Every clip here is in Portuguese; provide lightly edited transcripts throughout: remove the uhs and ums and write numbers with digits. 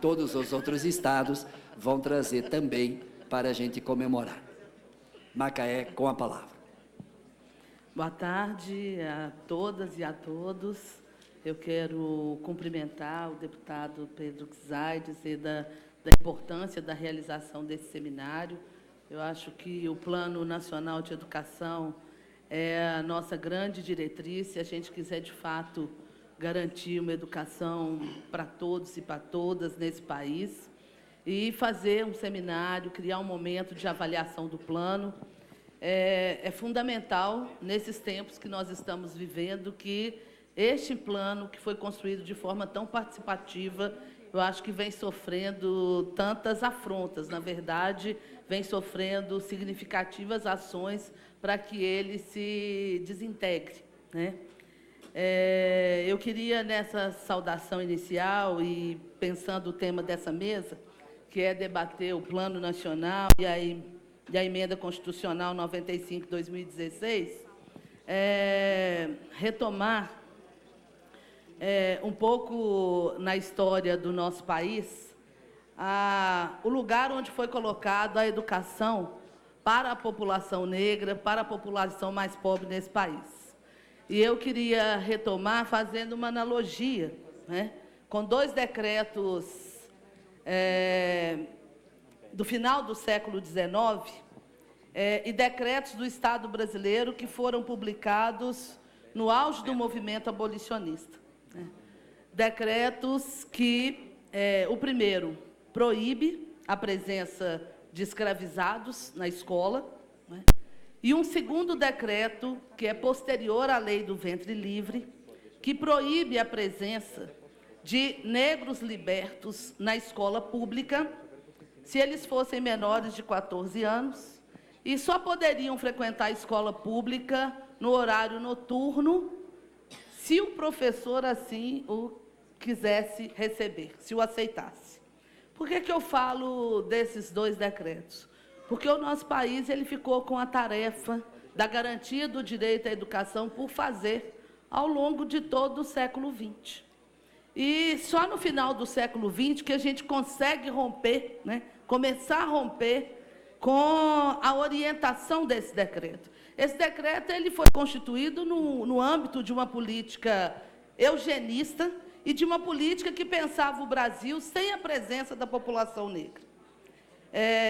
todos os outros estados vão trazer também para a gente comemorar. Macaé, com a palavra. Boa tarde a todas e a todos. Eu quero cumprimentar o deputado Pedro Czai, dizer da importância da realização desse seminário. Eu acho que o Plano Nacional de Educação é a nossa grande diretriz, se a gente quiser, de fato, garantir uma educação para todos e para todas nesse país, e fazer um seminário, criar um momento de avaliação do plano. É fundamental, nesses tempos que nós estamos vivendo, que este plano, que foi construído de forma tão participativa, eu acho que vem sofrendo tantas afrontas, na verdade, vem sofrendo significativas ações para que ele se desintegre, né? Eu queria, nessa saudação inicial, e pensando o tema dessa mesa, que é debater o Plano Nacional e a Emenda Constitucional 95/2016, retomar um pouco na história do nosso país o lugar onde foi colocada a educação para a população negra, para a população mais pobre nesse país. E eu queria retomar fazendo uma analogia, né, com 2 decretos do final do século XIX e decretos do Estado brasileiro que foram publicados no auge do movimento abolicionista. Decretos que, o primeiro, proíbe a presença de escravizados na escola, né? E um segundo decreto, que é posterior à lei do ventre livre, que proíbe a presença de negros libertos na escola pública, se eles fossem menores de 14 anos, e só poderiam frequentar a escola pública no horário noturno, se o professor assim o quisesse receber, se o aceitasse. Por que eu falo desses 2 decretos? Porque o nosso país ele ficou com a tarefa da garantia do direito à educação por fazer ao longo de todo o século XX. E só no final do século XX que a gente consegue romper, né, começar a romper com a orientação desse decreto. Esse decreto ele foi constituído no âmbito de uma política eugenista e de uma política que pensava o Brasil sem a presença da população negra.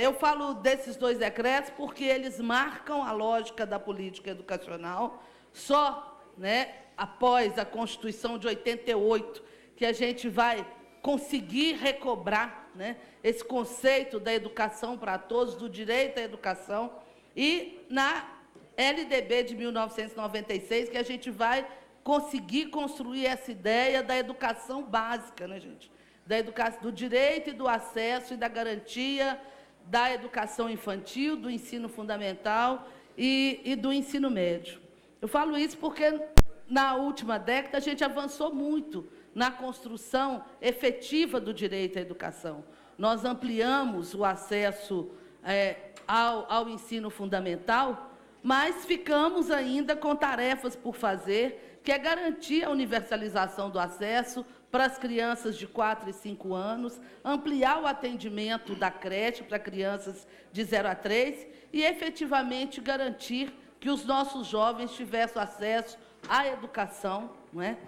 Eu falo desses 2 decretos porque eles marcam a lógica da política educacional. Só, né, após a Constituição de 88 que a gente vai conseguir recobrar, né, esse conceito da educação para todos, do direito à educação, e na LDB de 1996 que a gente vai conseguir construir essa ideia da educação básica, né, gente? Do direito e do acesso e da garantia da educação infantil, do ensino fundamental e do ensino médio. Eu falo isso porque, na última década, a gente avançou muito na construção efetiva do direito à educação. Nós ampliamos o acesso ao ensino fundamental, mas ficamos ainda com tarefas por fazer, que é garantir a universalização do acesso para as crianças de 4 e 5 anos, ampliar o atendimento da creche para crianças de 0 a 3 e, efetivamente, garantir que os nossos jovens tivessem acesso à educação, não é?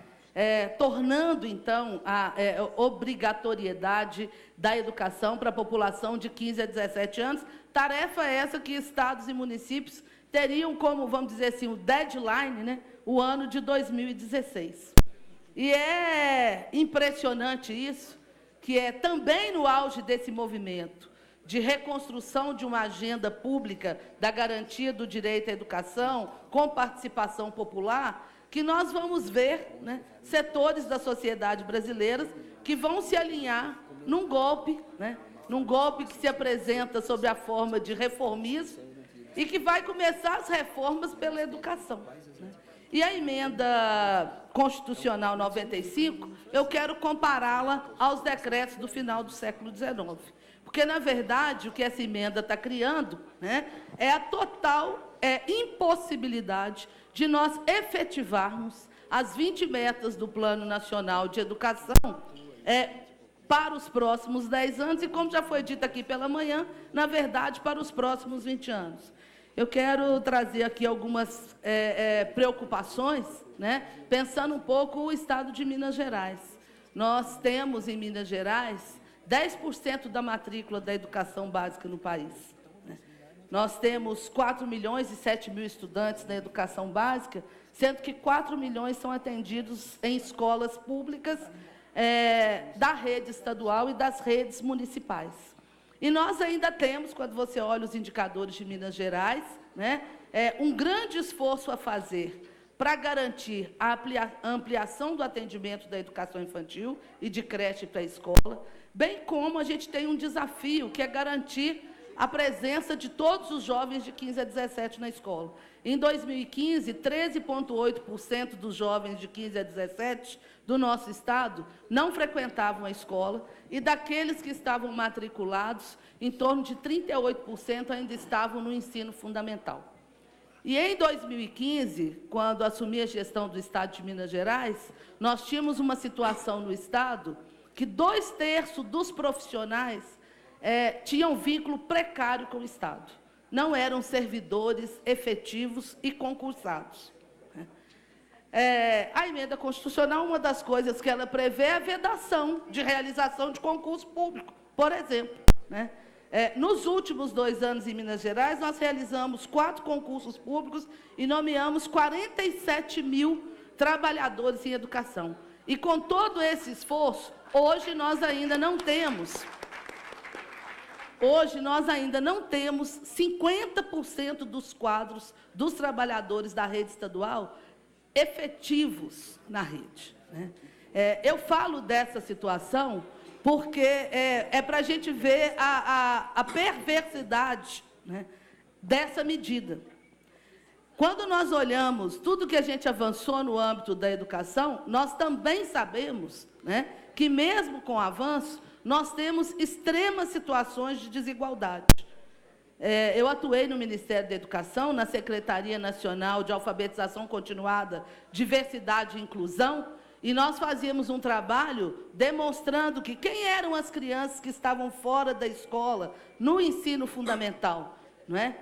Tornando, então, a obrigatoriedade da educação para a população de 15 a 17 anos, tarefa essa que estados e municípios teriam como, vamos dizer assim, o deadline, né, o ano de 2016. E é impressionante isso, que é também no auge desse movimento de reconstrução de uma agenda pública da garantia do direito à educação, com participação popular, que nós vamos ver, né, setores da sociedade brasileira que vão se alinhar num golpe, né, num golpe que se apresenta sob a forma de reformismo e que vai começar as reformas pela educação, né? E a Emenda Constitucional 95, eu quero compará-la aos decretos do final do século XIX. Porque, na verdade, o que essa emenda está criando, né, é a total impossibilidade de nós efetivarmos as 20 metas do Plano Nacional de Educação para os próximos 10 anos e, como já foi dito aqui pela manhã, na verdade, para os próximos 20 anos. Eu quero trazer aqui algumas preocupações, né, pensando um pouco o Estado de Minas Gerais. Nós temos, em Minas Gerais, 10% da matrícula da educação básica no país. Né? Nós temos 4 milhões e 7 mil estudantes na educação básica, sendo que 4 milhões são atendidos em escolas públicas da rede estadual e das redes municipais. E nós ainda temos, quando você olha os indicadores de Minas Gerais, né, um grande esforço a fazer para garantir a ampliação do atendimento da educação infantil e de creche para a escola, bem como a gente tem um desafio, que é garantir a presença de todos os jovens de 15 a 17 na escola. Em 2015, 13,8% dos jovens de 15 a 17 do nosso estado não frequentavam a escola, e daqueles que estavam matriculados, em torno de 38% ainda estavam no ensino fundamental. E em 2015, quando assumi a gestão do Estado de Minas Gerais, nós tínhamos uma situação no Estado que 2/3 dos profissionais tinham vínculo precário com o Estado. Não eram servidores efetivos e concursados. A emenda constitucional, uma das coisas que ela prevê é a vedação de realização de concurso público, por exemplo. Né? Nos últimos 2 anos em Minas Gerais, nós realizamos 4 concursos públicos e nomeamos 47 mil trabalhadores em educação. E com todo esse esforço, hoje nós ainda não temos 50% dos quadros dos trabalhadores da rede estadual efetivos na rede. Né? Eu falo dessa situação porque para a gente ver a perversidade, né, dessa medida. Quando nós olhamos tudo que a gente avançou no âmbito da educação, nós também sabemos, né, que, mesmo com o avanço, nós temos extremas situações de desigualdade. Eu atuei no Ministério da Educação, na Secretaria Nacional de Alfabetização Continuada, Diversidade e Inclusão, e nós fazíamos um trabalho demonstrando que quem eram as crianças que estavam fora da escola, no ensino fundamental, não é?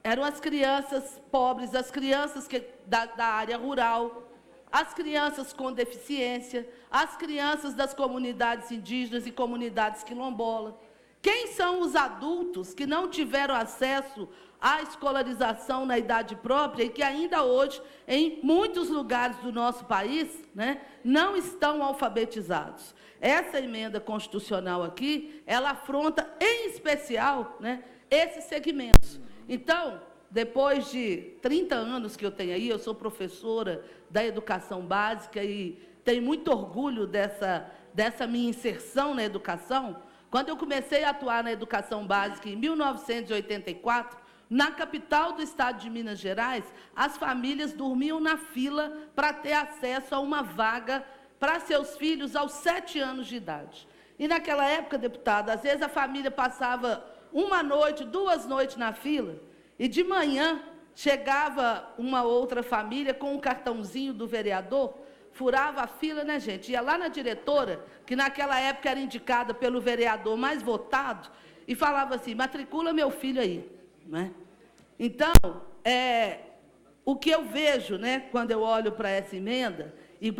Eram as crianças pobres, as crianças da área rural, as crianças com deficiência, as crianças das comunidades indígenas e comunidades quilombolas. Quem são os adultos que não tiveram acesso à escolarização na idade própria e que ainda hoje, em muitos lugares do nosso país, né, não estão alfabetizados? Essa emenda constitucional aqui, ela afronta, em especial, né, esses segmentos. Então, depois de 30 anos que eu tenho aí, eu sou professora da educação básica e tenho muito orgulho dessa minha inserção na educação. Quando eu comecei a atuar na educação básica, em 1984, na capital do estado de Minas Gerais, as famílias dormiam na fila para ter acesso a uma vaga para seus filhos aos 7 anos de idade. E, naquela época, deputada, às vezes a família passava 1 noite, 2 noites na fila, e de manhã chegava uma outra família com um cartãozinho do vereador, furava a fila, né, gente? Ia lá na diretora, que naquela época era indicada pelo vereador mais votado, e falava assim: matricula meu filho aí. Né? Então, o que eu vejo, né, quando eu olho para essa emenda, e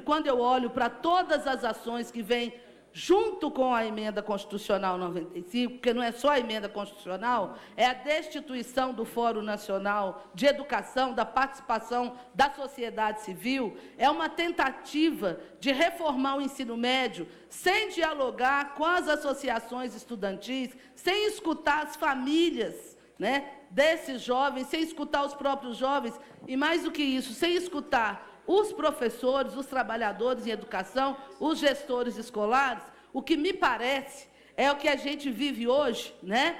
quando eu olho para todas as ações que vêm junto com a emenda constitucional 95, porque não é só a emenda constitucional, é a destituição do Fórum Nacional de Educação, da participação da sociedade civil, é uma tentativa de reformar o ensino médio sem dialogar com as associações estudantis, sem escutar as famílias, né, desses jovens, sem escutar os próprios jovens, e mais do que isso, sem escutar os professores, os trabalhadores em educação, os gestores escolares. O que me parece é o que a gente vive hoje, né?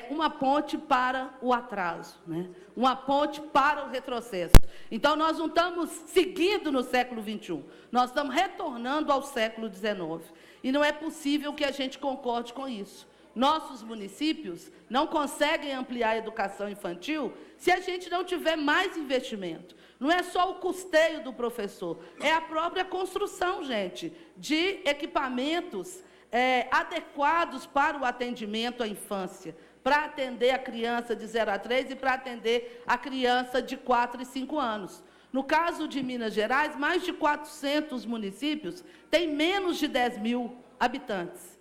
Uma ponte para o atraso, né? Uma ponte para o retrocesso. Então, nós não estamos seguindo no século XXI, nós estamos retornando ao século XIX. E não é possível que a gente concorde com isso. Nossos municípios não conseguem ampliar a educação infantil se a gente não tiver mais investimento. Não é só o custeio do professor, é a própria construção, gente, de equipamentos adequados para o atendimento à infância, para atender a criança de 0 a 3 e para atender a criança de 4 e 5 anos. No caso de Minas Gerais, mais de 400 municípios têm menos de 10 mil habitantes.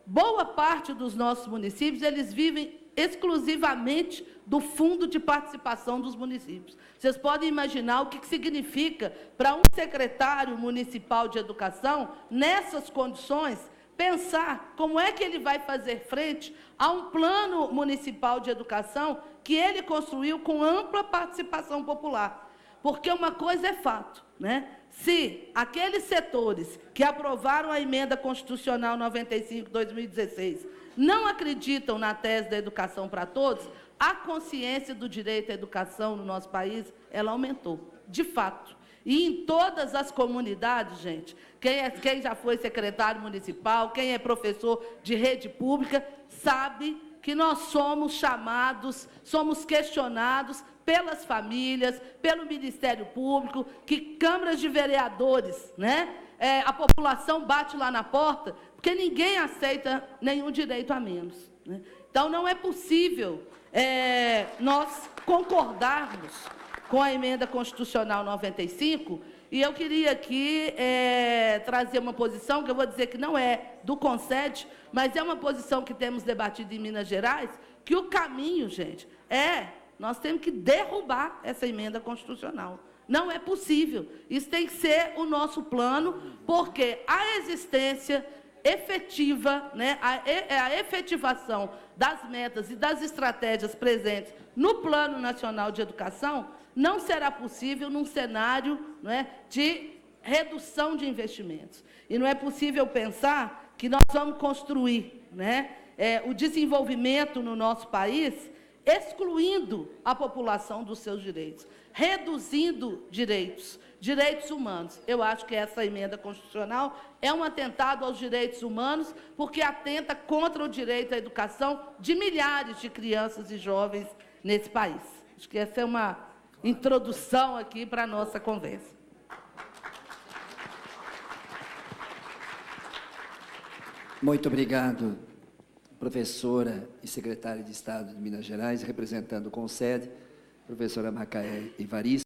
Boa parte dos nossos municípios, eles vivem exclusivamente do Fundo de Participação dos Municípios. Vocês podem imaginar o que significa para um secretário municipal de educação, nessas condições, pensar como é que ele vai fazer frente a um plano municipal de educação que ele construiu com ampla participação popular. Porque uma coisa é fato, né? Se aqueles setores que aprovaram a emenda constitucional 95/2016 não acreditam na tese da educação para todos, a consciência do direito à educação no nosso país, ela aumentou, de fato. E em todas as comunidades, gente, quem já foi secretário municipal, quem é professor de rede pública, sabe que nós somos chamados, somos questionados pelas famílias, pelo Ministério Público, que câmaras de vereadores, né? A população bate lá na porta, porque ninguém aceita nenhum direito a menos, né? Então, não é possível nós concordarmos com a emenda constitucional 95, e eu queria aqui trazer uma posição, que eu vou dizer que não é do Concede, mas é uma posição que temos debatido em Minas Gerais, que o caminho, gente, nós temos que derrubar essa emenda constitucional. Não é possível. Isso tem que ser o nosso plano, porque a existência efetiva, né, a efetivação das metas e das estratégias presentes no Plano Nacional de Educação não será possível num cenário, né, de redução de investimentos. E não é possível pensar que nós vamos construir, né, o desenvolvimento no nosso país excluindo a população dos seus direitos, reduzindo direitos humanos. Eu acho que essa emenda constitucional é um atentado aos direitos humanos, porque atenta contra o direito à educação de milhares de crianças e jovens nesse país. Acho que essa é uma introdução aqui para a nossa conversa. Muito obrigado, professora e secretária de Estado de Minas Gerais, representando o Concede, professora Macaé Evaristo.